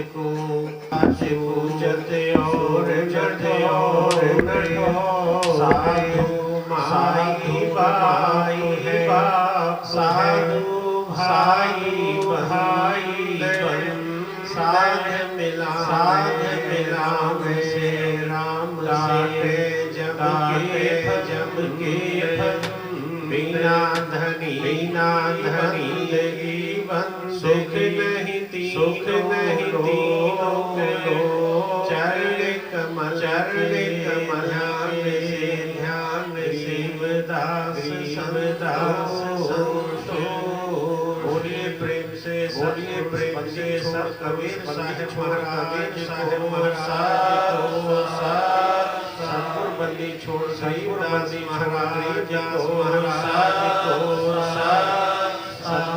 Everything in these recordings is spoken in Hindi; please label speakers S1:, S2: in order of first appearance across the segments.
S1: को पूजत और जते और साधु माई बाई बाप साधु भाई भाई साध मिला से राम से जब के बिना धनी जीवन सुख नहीं तीनों चरण कमल ध्यान शिवदास संतो बोलिए प्रेम से सब कबीर साहिब महाराज बंदी छोड़ सईदास महाराज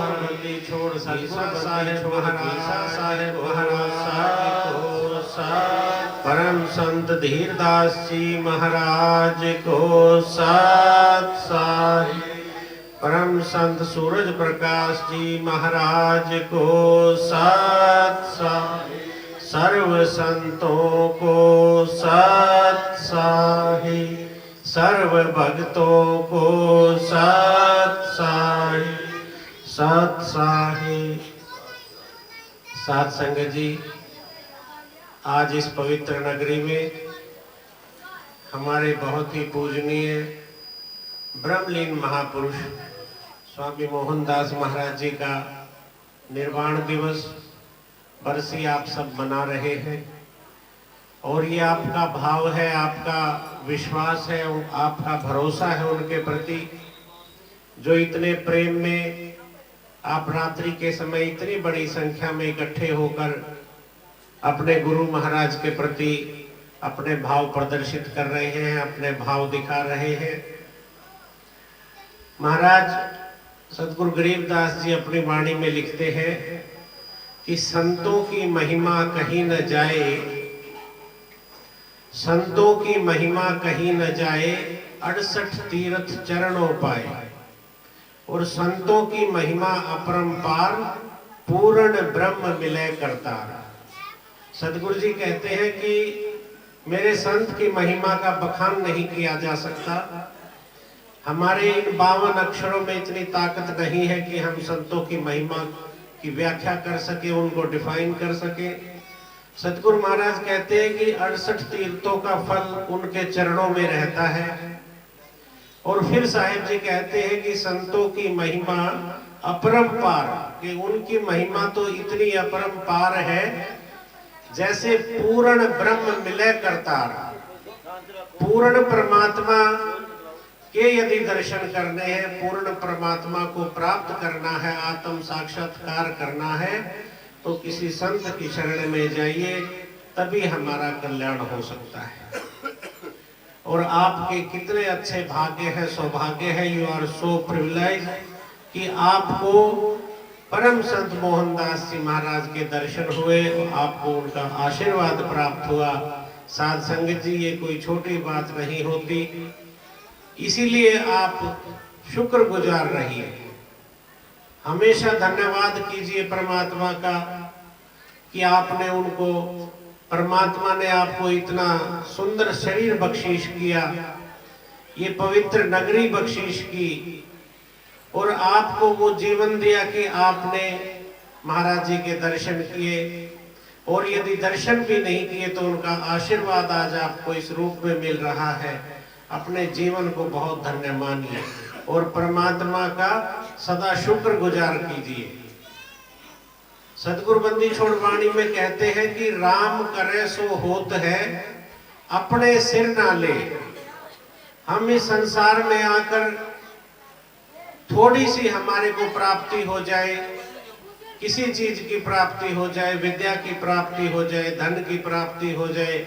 S1: बंदी छोड़ साहिब महाराज परम संत धीरदास जी महाराज को साथ परम संत सूरज प्रकाश जी महाराज को साथ सर्व संतों को साही सर्व भक्तों को साही साथ संगत जी, आज इस पवित्र नगरी में हमारे बहुत ही पूजनीय ब्रह्मलीन महापुरुष स्वामी मोहनदास महाराज जी का निर्वाण दिवस बरसी आप सब मना रहे हैं। और ये आपका भाव है, आपका विश्वास है, आपका भरोसा है उनके प्रति, जो इतने प्रेम में आप रात्रि के समय इतनी बड़ी संख्या में इकट्ठे होकर अपने गुरु महाराज के प्रति अपने भाव प्रदर्शित कर रहे हैं, अपने भाव दिखा रहे हैं। महाराज सतगुरु गरीबदास जी अपनी वाणी में लिखते हैं कि संतों की महिमा कहीं न जाए, संतों की महिमा कहीं न जाए, 68 तीर्थ चरणों पाए। और संतों की महिमा अपरंपार, पूर्ण ब्रह्म मिले करतार। सतगुरु जी कहते हैं कि मेरे संत की महिमा का बखान नहीं किया जा सकता। हमारे इन 52 अक्षरों में इतनी ताकत नहीं है कि हम संतों की महिमा की व्याख्या कर सके, उनको डिफाइन कर सके। सतगुरु महाराज कहते हैं कि 68 तीर्थों का फल उनके चरणों में रहता है। और फिर साहिब जी कहते हैं कि संतों की महिमा अपरंपार, कि उनकी महिमा तो इतनी अपरंपार है जैसे पूर्ण ब्रह्म मिले करतार। पूर्ण परमात्मा के यदि दर्शन करने हैं, पूर्ण परमात्मा को प्राप्त करना है, आत्म साक्षात्कार करना है, तो किसी संत की शरण में जाइए, तभी हमारा कल्याण हो सकता है। और आपके कितने अच्छे भाग्य है, सौभाग्य है, यू आर सो प्रिविलेज कि आपको परम संत मोहनदास जी महाराज के दर्शन हुए, आपको उनका आशीर्वाद प्राप्त हुआ। साध संगत जी, ये कोई छोटी बात नहीं होती, इसीलिए आप शुक्रगुजार रहिए। हमेशा धन्यवाद कीजिए परमात्मा का कि आपने उनको, परमात्मा ने आपको इतना सुंदर शरीर बख्शीश किया, ये पवित्र नगरी बख्शीश की, और आपको वो जीवन दिया कि आपने महाराज जी के दर्शन किए। और यदि दर्शन भी नहीं किए तो उनका आशीर्वाद आज आपको इस रूप में मिल रहा है। अपने जीवन को बहुत धन्य मानिए और परमात्मा का सदा शुक्र गुजार कीजिए। सतगुरु बंदी छोड़ वाणी में कहते हैं कि राम करे सो होत है, अपने सिर ना ले। हम इस संसार में आकर थोड़ी सी हमारे को प्राप्ति हो जाए, किसी चीज की प्राप्ति हो जाए, विद्या की प्राप्ति हो जाए, धन की प्राप्ति हो जाए,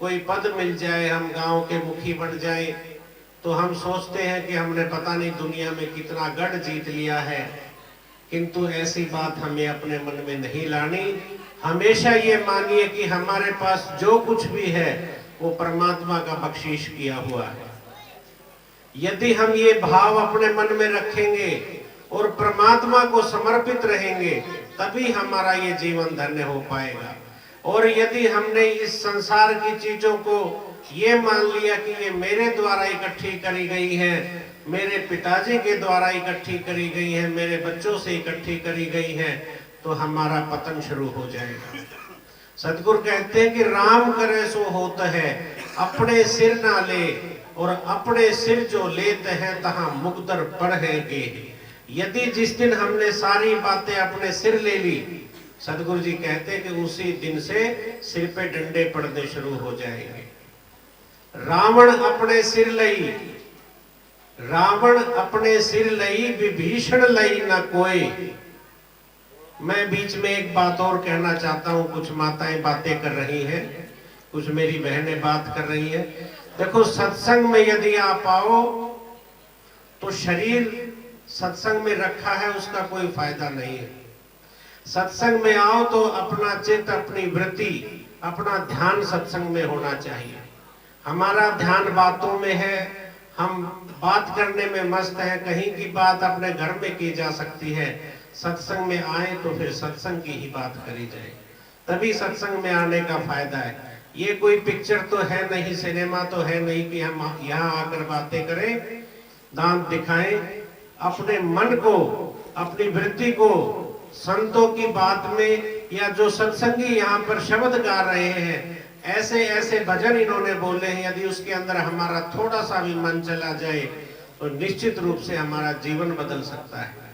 S1: कोई पद मिल जाए, हम गांव के मुखी बन जाए, तो हम सोचते हैं कि हमने पता नहीं दुनिया में कितना गढ़ जीत लिया है। किंतु ऐसी बात हमें अपने मन में नहीं लानी। हमेशा ये मानिए कि हमारे पास जो कुछ भी है वो परमात्मा का बख्शीश किया हुआ है। यदि हम ये भाव अपने मन में रखेंगे और परमात्मा को समर्पित रहेंगे, तभी हमारा ये जीवन धन्य हो पाएगा। और यदि हमने इस संसार की चीजों को ये मान लिया कि ये मेरे द्वारा इकट्ठी करी गई है, मेरे पिताजी के द्वारा इकट्ठी करी गई है, मेरे बच्चों से इकट्ठी करी गई है, तो हमारा पतन शुरू हो जाएगा। सतगुरु कहते हैं कि राम करे सो होता है, अपने सिर ना ले, और अपने सिर जो लेते हैं तहां मुकदर पढ़ेंगे। यदि जिस दिन हमने सारी बातें अपने सिर ले ली, सतगुरु जी कहते हैं कि उसी दिन से सिर पे डंडे पड़ने शुरू हो जाएंगे। रावण अपने सिर लई, रावण अपने सिर लई, विभीषण लई न कोई। मैं बीच में एक बात और कहना चाहता हूं, कुछ माताएं बातें कर रही हैं, कुछ मेरी बहनें बात कर रही हैं। देखो, सत्संग में यदि आप आओ तो शरीर सत्संग में रखा है उसका कोई फायदा नहीं है। सत्संग में आओ तो अपना चित्त, अपनी वृत्ति, अपना ध्यान सत्संग में होना चाहिए। हमारा ध्यान बातों में है, हम बात करने में मस्त है, कहीं की बात अपने घर में की जा सकती है। सत्संग में आए तो फिर सत्संग की ही बात करी जाए, तभी सत्संग में आने का फायदा है। ये कोई पिक्चर तो है नहीं, सिनेमा तो है नहीं कि हम यहाँ आकर बातें करें, दांत दिखाएं। अपने मन को, अपनी वृत्ति को संतों की बात में, या जो सत्संगी यहाँ पर शब्द गा रहे हैं, ऐसे ऐसे भजन इन्होंने बोले हैं, यदि उसके अंदर हमारा थोड़ा सा भी मन चला जाए तो निश्चित रूप से हमारा जीवन बदल सकता है।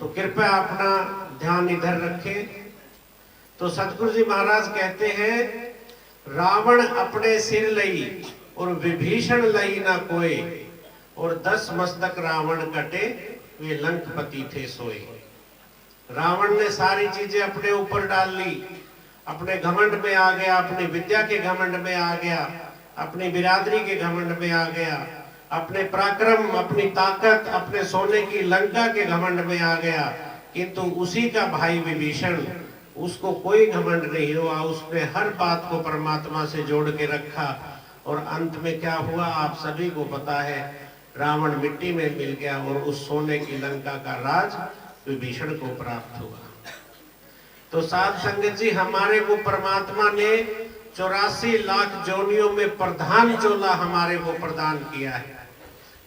S1: तो कृपया अपना ध्यान इधर रखें। तो सतगुरु जी महाराज कहते हैं, रावण अपने सिर लई और विभीषण लई ना कोई, और 10 मस्तक रावण कटे, वे लंकपति थे सोए। रावण ने सारी चीजें अपने ऊपर डाल ली, अपने घमंड में आ गया, अपनी विद्या के घमंड में आ गया, अपनी बिरादरी के घमंड में आ गया, अपने पराक्रम, अपनी ताकत, अपने सोने की लंका के घमंड में आ गया। किंतु उसी का भाई विभीषण, उसको कोई घमंड नहीं हुआ, उसने हर बात को परमात्मा से जोड़ के रखा, और अंत में क्या हुआ आप सभी को पता है, रावण मिट्टी में मिल गया और उस सोने की लंका का राज विभीषण को प्राप्त हुआ। तो साध संगत जी, हमारे को परमात्मा ने 84 लाख जोनियों में प्रधान चोला हमारे को प्रदान किया है।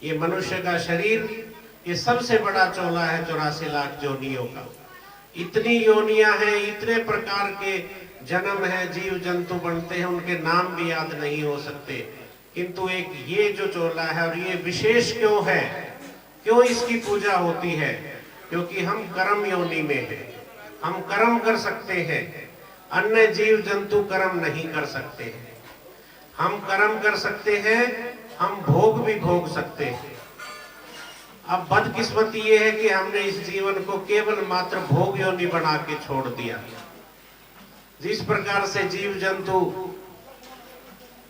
S1: ये मनुष्य का शरीर, ये सबसे बड़ा चोला है 84 लाख जोनियों का। इतनी योनियां हैं, इतने प्रकार के जन्म है, जीव जंतु बनते हैं, उनके नाम भी याद नहीं हो सकते। किंतु एक ये जो चोला है, और ये विशेष क्यों है, क्यों इसकी पूजा होती है? क्योंकि हम कर्म योनि में हैं, हम कर्म कर सकते हैं, अन्य जीव जंतु कर्म नहीं कर सकते हैं। हम कर्म कर सकते हैं, हम भोग भी भोग सकते हैं। अब बदकिस्मती ये है कि हमने इस जीवन को केवल मात्र भोग योनि बना के छोड़ दिया। जिस प्रकार से जीव जंतु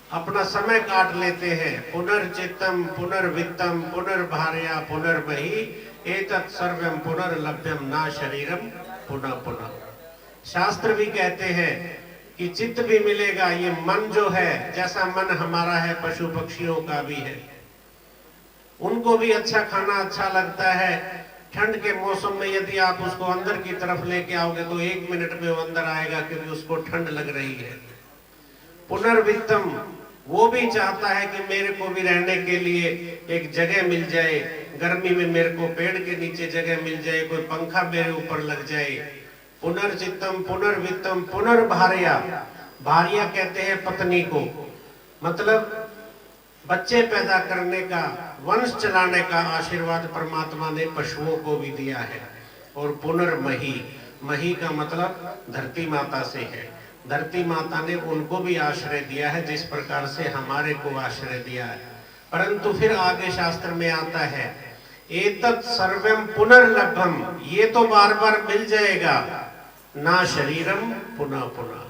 S1: अपना समय काट लेते हैं, पुनर्चित्तम पुनर्वित्तम पुनर्भार्या पुनर्मही एतत् सर्वम पुनर्लभ्यम ना शरीरम पुनः पुनः। शास्त्र भी कहते हैं कि चित्त भी मिलेगा, ये मन जो है, जैसा मन हमारा है पशु पक्षियों का भी है, उनको भी अच्छा खाना अच्छा लगता है। ठंड के मौसम में यदि आप उसको अंदर की तरफ लेके आओगे तो 1 मिनट में वो अंदर आएगा, क्योंकि उसको ठंड लग रही है। पुनर्वित्तम, वो भी चाहता है कि मेरे को भी रहने के लिए एक जगह मिल जाए, गर्मी में मेरे को पेड़ के नीचे जगह मिल जाए, कोई पंखा मेरे ऊपर लग जाए। पुनर्चित्तम पुनर्वित्तम पुनर्भार्या, भार्या कहते हैं पत्नी को, मतलब बच्चे पैदा करने का, वंश चलाने का आशीर्वाद परमात्मा ने पशुओं को भी दिया है। और पुनर्मही, मही का मतलब धरती माता से है, धरती माता ने उनको भी आश्रय दिया है, जिस प्रकार से हमारे को आश्रय दिया है। परंतु फिर आगे शास्त्र में आता है, एतत् सर्वम पुनर्लभ्यम, ये तो बार बार मिल जाएगा, ना शरीरम पुनः पुनः,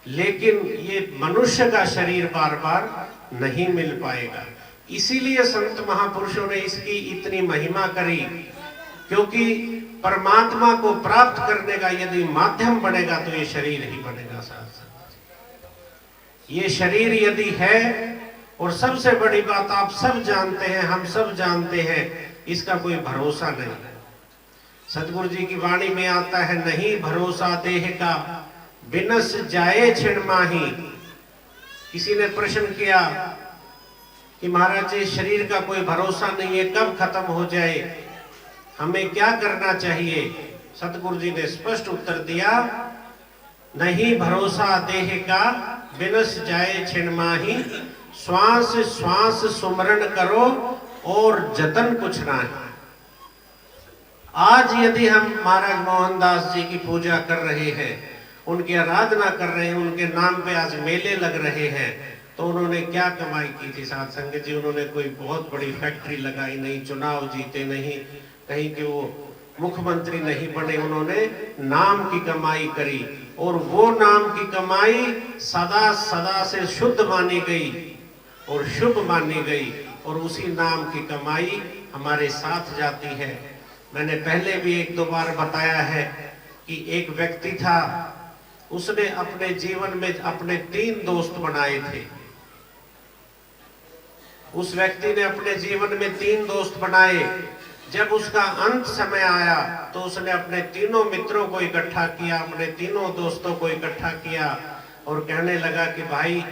S1: लेकिन ये मनुष्य का शरीर बार बार नहीं मिल पाएगा। इसीलिए संत महापुरुषों ने इसकी इतनी महिमा करी, क्योंकि परमात्मा को प्राप्त करने का यदि माध्यम बनेगा तो ये शरीर ही बनेगा। साथ साथ ये शरीर यदि है, और सबसे बड़ी बात आप सब जानते हैं, हम सब जानते हैं, इसका कोई भरोसा नहीं। सतगुरु जी की वाणी में आता है, नहीं भरोसा देह का बिनस जाए छिण माही। किसी ने प्रश्न किया कि महाराज जी शरीर का कोई भरोसा नहीं है, कब खत्म हो जाए, हमें क्या करना चाहिए? सतगुरु जी ने स्पष्ट उत्तर दिया, नहीं भरोसा देह का बिनस जाए छिण माही। श्वास श्वास सुमरण करो और जतन कुछ ना है। आज यदि हम महाराज मोहनदास जी की पूजा कर रहे हैं, उनकी आराधना कर रहे हैं, उनके नाम पे आज मेले लग रहे हैं, तो उन्होंने क्या कमाई की थी साध संगत जी? उन्होंने कोई बहुत बड़ी फैक्ट्री लगाई नहीं, चुनाव जीते नहीं, कहीं के वो मुख्यमंत्री नहीं बने, उन्होंने नाम की कमाई करी। और वो नाम की कमाई सदा सदा से शुद्ध मानी गई और शुभ मानी गई, और उसी नाम की कमाई हमारे साथ जाती है। मैंने पहले भी एक दो बार बताया है कि एक व्यक्ति था, उसने अपने जीवन में अपने 3 दोस्त बनाए थे। उस व्यक्ति ने अपने जीवन में 3 दोस्त बनाए। जब उसका अंत समय आया तो उसने अपने तीनों मित्रों को इकट्ठा किया, अपने तीनों दोस्तों को इकट्ठा किया और कहने लगा कि भाई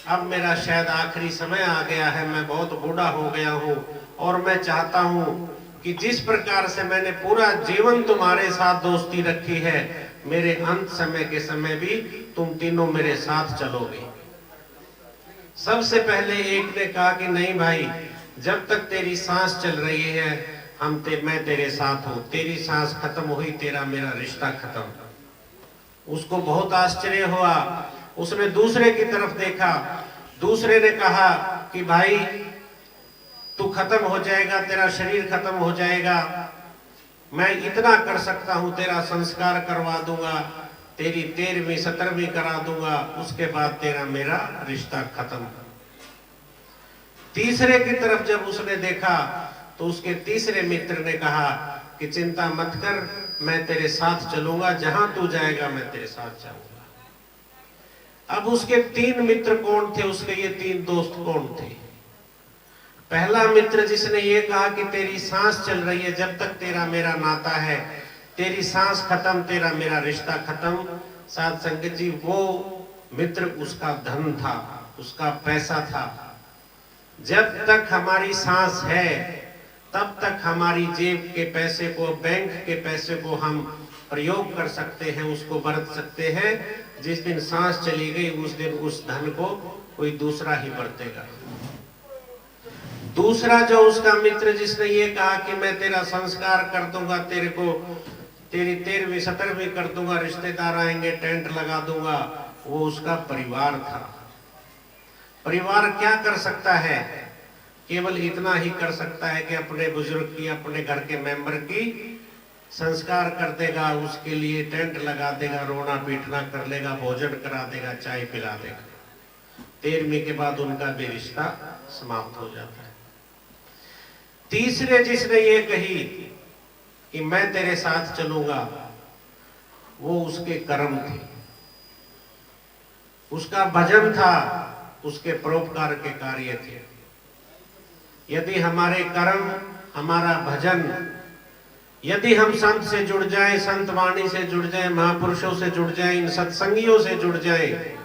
S1: अब मेरा शायद आखिरी समय आ गया है, मैं बहुत बूढ़ा हो गया हूँ और मैं चाहता हूँ कि जिस प्रकार से मैंने पूरा जीवन तुम्हारे साथ दोस्ती रखी है, मेरे अंत समय के समय भी तुम तीनों मेरे साथ चलोगे। सबसे पहले एक ने कहा कि नहीं भाई, जब तक तेरी सांस चल रही है मैं तेरे साथ हूं, तेरी सांस खत्म हुई तेरा मेरा रिश्ता खत्म। उसको बहुत आश्चर्य हुआ। उसने दूसरे की तरफ देखा, दूसरे ने कहा कि भाई तू खत्म हो जाएगा, तेरा शरीर खत्म हो जाएगा, मैं इतना कर सकता हूं, तेरा संस्कार करवा दूंगा, तेरी 13वीं 17वीं करा दूंगा, उसके बाद तेरा मेरा रिश्ता खत्म। तीसरे की तरफ जब उसने देखा तो उसके तीसरे मित्र ने कहा कि चिंता मत कर, मैं तेरे साथ चलूंगा, जहां तू जाएगा मैं तेरे साथ जाऊंगा। अब उसके 3 मित्र कौन थे? उसके ये 3 दोस्त कौन थे? पहला मित्र जिसने ये कहा कि तेरी सांस चल रही है, जब तक तेरा मेरा नाता है, तेरी सांस खत्म तेरा मेरा रिश्ता खत्म। साध संगत जी, वो मित्र उसका धन था, उसका पैसा था। जब तक हमारी सांस है तब तक हमारी जेब के पैसे को, बैंक के पैसे को हम प्रयोग कर सकते हैं, उसको बरत सकते हैं। जिस दिन सांस चली गई उस दिन उस धन को कोई दूसरा ही बरतेगा। दूसरा जो उसका मित्र जिसने ये कहा कि मैं तेरा संस्कार कर दूंगा, तेरे को तेरी 13वीं 17वीं कर दूंगा, रिश्तेदार आएंगे, टेंट लगा दूंगा, वो उसका परिवार था। परिवार क्या कर सकता है? केवल इतना ही कर सकता है कि अपने बुजुर्ग की, अपने घर के मेंबर की संस्कार कर देगा, उसके लिए टेंट लगा देगा, रोना पीटना कर लेगा, भोजन करा देगा, चाय पिला देगा। 13वीं के बाद उनका भी रिश्ता समाप्त हो जाता है। तीसरे जिसने ये कही कि मैं तेरे साथ चलूंगा, वो उसके कर्म थे, उसका भजन था, उसके परोपकार के कार्य थे। यदि हमारे कर्म, हमारा भजन, यदि हम संत से जुड़ जाएं, संत वाणी से जुड़ जाएं, महापुरुषों से जुड़ जाएं, इन सत्संगियों से जुड़ जाएं,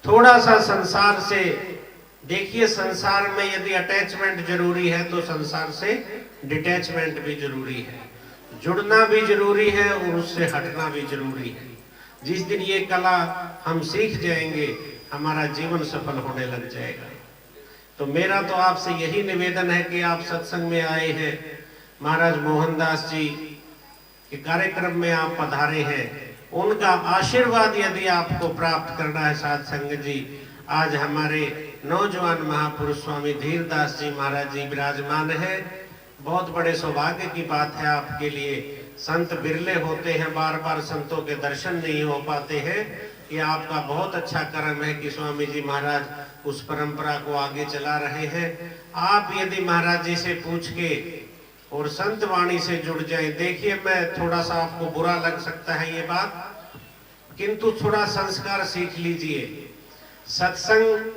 S1: थोड़ा सा संसार से देखिए, संसार में यदि अटैचमेंट जरूरी है तो संसार से डिटैचमेंट भी जरूरी है, जुड़ना भी जरूरी है और उससे हटना भी जरूरी है। जिस दिन ये कला हम सीख जाएंगे, हमारा जीवन सफल होने लग जाएगा। तो मेरा तो आपसे यही निवेदन है कि आप सत्संग में आए हैं, महाराज मोहनदास जी के कार्यक्रम में आप पधारे हैं, उनका आशीर्वाद यदि आपको प्राप्त करना है साध संगत जी, आज हमारे नौजवान महापुरुष स्वामी धीरदास जी महाराज जी विराजमान है। बहुत बड़े सौभाग्य की बात है आपके लिए। संत बिरले होते हैं, बार बार संतों के दर्शन नहीं हो पाते हैं। ये आपका बहुत अच्छा कर्म है कि स्वामी जी महाराज उस परंपरा को आगे चला रहे हैं। आप यदि महाराज जी से पूछ के और संत वाणी से जुड़ जाएं, देखिए मैं थोड़ा सा आपको बुरा लग सकता है ये बात, किंतु थोड़ा संस्कार सीख लीजिए। सत्संग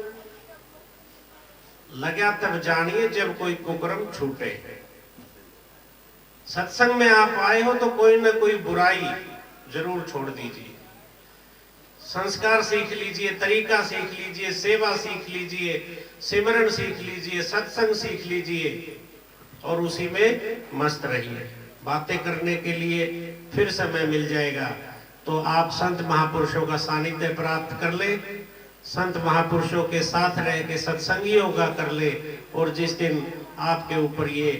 S1: लगा तब जानिए जब कोई कुकर्म छूटे। सत्संग में आप आए हो तो कोई ना कोई बुराई जरूर छोड़ दीजिए, संस्कार सीख लीजिए, तरीका सीख लीजिए, सेवा सीख लीजिए, सिमरन सीख लीजिए, सत्संग सीख लीजिए और उसी में मस्त रहिए। बातें करने के लिए फिर समय मिल जाएगा तो आप संत महापुरुषों का सानिध्य प्राप्त कर ले, संत महापुरुषों के साथ रह के सत्संग योगा कर ले, और जिस दिन आपके ऊपर ये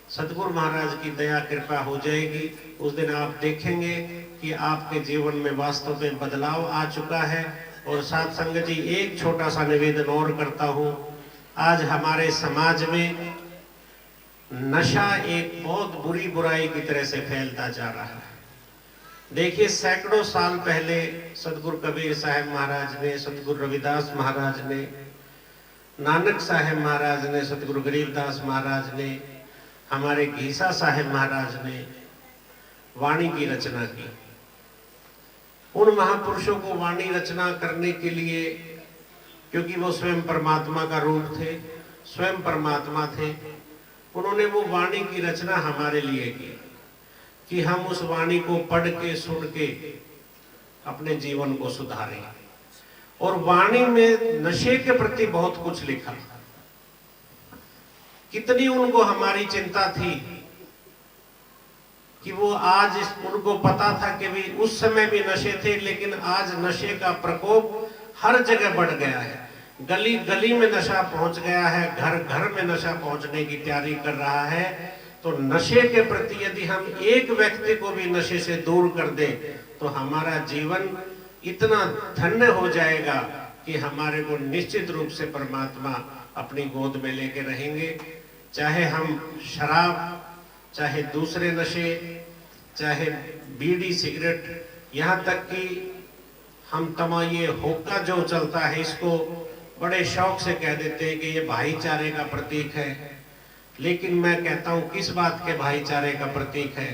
S1: सतगुरु महाराज की दया कृपा हो जाएगी, उस दिन आप देखेंगे कि आपके जीवन में वास्तव में बदलाव आ चुका है। और साथ संगत जी, एक छोटा सा निवेदन और करता हूँ। आज हमारे समाज में नशा एक बहुत बुरी बुराई की तरह से फैलता जा रहा है। देखिए, सैकड़ों साल पहले सतगुरु कबीर साहब महाराज ने, सतगुरु रविदास महाराज ने, नानक साहब महाराज ने, सतगुरु गरीबदास महाराज ने, हमारे घीसा साहब महाराज ने वाणी की रचना की। उन महापुरुषों को वाणी रचना करने के लिए, क्योंकि वो स्वयं परमात्मा का रूप थे, स्वयं परमात्मा थे, उन्होंने वो वाणी की रचना हमारे लिए की कि हम उस वाणी को पढ़ के सुन के अपने जीवन को सुधारें। और वाणी में नशे के प्रति बहुत कुछ लिखा। कितनी उनको हमारी चिंता थी कि वो आज उनको पता था कि भी उस समय भी नशे थे, लेकिन आज नशे का प्रकोप हर जगह बढ़ गया है। गली गली में नशा पहुंच गया है, घर घर में नशा पहुंचने की तैयारी कर रहा है। तो नशे के प्रति यदि हम एक व्यक्ति को भी नशे से दूर कर दें तो हमारा जीवन इतना धन्य हो जाएगा कि हमारे को निश्चित रूप से परमात्मा अपनी गोद में लेके रहेंगे। चाहे हम शराब, चाहे दूसरे नशे, चाहे बीड़ी सिगरेट, यहाँ तक कि हम ये हुक्का जो चलता है, इसको बड़े शौक से कह देते हैं कि ये भाईचारे का प्रतीक है। लेकिन मैं कहता हूँ, किस बात के भाईचारे का प्रतीक है?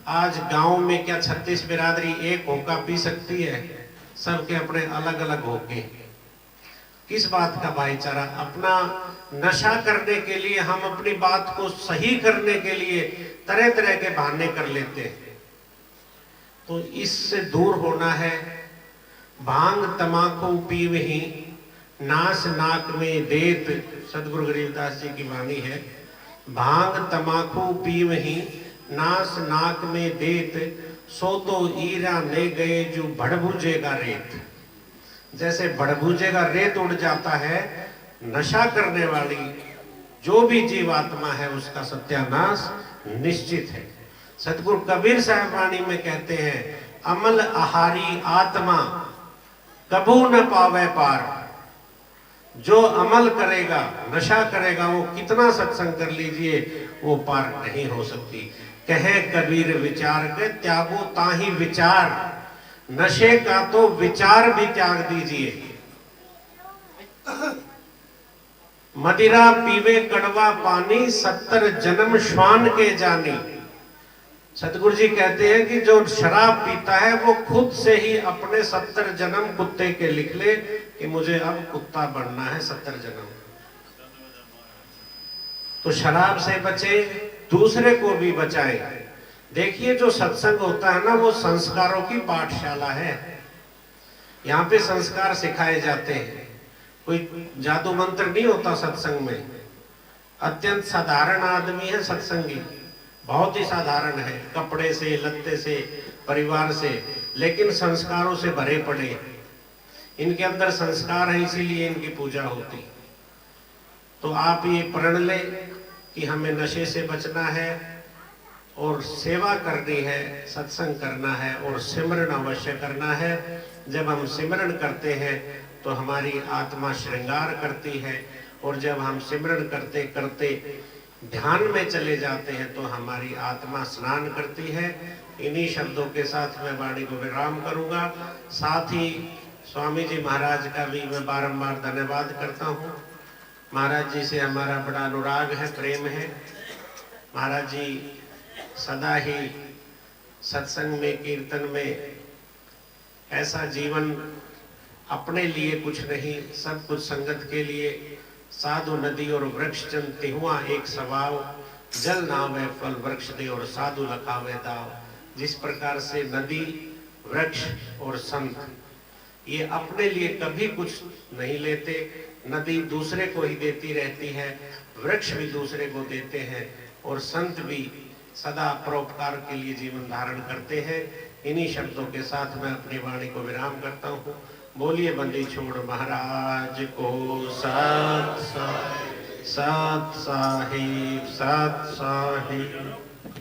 S1: आज गांव में क्या 36 बिरादरी एक हुक्का पी सकती है? सबके अपने अलग अलग होके। किस बात का भाईचारा? अपना नशा करने के लिए, हम अपनी बात को सही करने के लिए तरह तरह के बहाने कर लेते हैं। तो इससे दूर होना है। भांग तमाकू पीवही नास नाक में देत, सतगुरु गरीबदास जी की वाणी है। भांग तमाकू पीवही नास नाक में देत, सो तो ईरा ले गए जो भड़भुजेगा रेत। जैसे भड़भुजेगा रेत उड़ जाता है, नशा करने वाली जो भी जीवात्मा है उसका सत्यानाश निश्चित है। सतगुरु कबीर साहब वाणी में कहते हैं, अमल आहारी आत्मा कबू न पावे पार। जो अमल करेगा, नशा करेगा, वो कितना सत्संग कर लीजिए, वो पार नहीं हो सकती। कहे कबीर विचार के त्यागो ताही विचार, नशे का तो विचार भी त्याग दीजिए। मदिरा पीवे कड़वा पानी, 70 जन्म श्वान के जानी। सतगुरु जी कहते हैं कि जो शराब पीता है वो खुद से ही अपने 70 जन्म कुत्ते के लिख ले कि मुझे अब कुत्ता बनना है 70 जन्म। तो शराब से बचे, दूसरे को भी बचाए। देखिए, जो सत्संग होता है ना, वो संस्कारों की पाठशाला है। यहाँ पे संस्कार सिखाए जाते हैं। कोई जादू मंत्र नहीं होता सत्संग में। अत्यंत साधारण आदमी है सत्संगी, बहुत ही साधारण है, कपड़े से, लत्ते से, परिवार से, लेकिन संस्कारों से भरे पड़े। इनके अंदर संस्कार है, इसीलिए इनकी पूजा होती। तो आप ये प्रण ले कि हमें नशे से बचना है और सेवा करनी है, सत्संग करना है और सिमरन अवश्य करना है। जब हम सिमरन करते हैं तो हमारी आत्मा श्रृंगार करती है, और जब हम सिमरन करते करते ध्यान में चले जाते हैं तो हमारी आत्मा स्नान करती है। इन्हीं शब्दों के साथ मैं वाणी को विराम करूंगा। साथ ही स्वामी जी महाराज का भी मैं बारंबार धन्यवाद करता हूँ। महाराज जी से हमारा बड़ा अनुराग है, प्रेम है। महाराज जी सदा ही सत्संग में, कीर्तन में, ऐसा जीवन अपने लिए कुछ नहीं, सब कुछ संगत के लिए। साधु नदी और वृक्ष जन तिहुआ एक स्वभाव, जल नावे फल वृक्ष दे और साधु लखावे दाव। जिस प्रकार से नदी, वृक्ष और संत ये अपने लिए कभी कुछ नहीं लेते, नदी दूसरे को ही देती रहती है, वृक्ष भी दूसरे को देते हैं और संत भी सदा परोपकार के लिए जीवन धारण करते हैं। इन्हीं शब्दों के साथ मैं अपनी वाणी को विराम करता हूँ। बोलिए बंदी छोड़ महाराज को सत साहिब, सत साहिब, सत साहिब।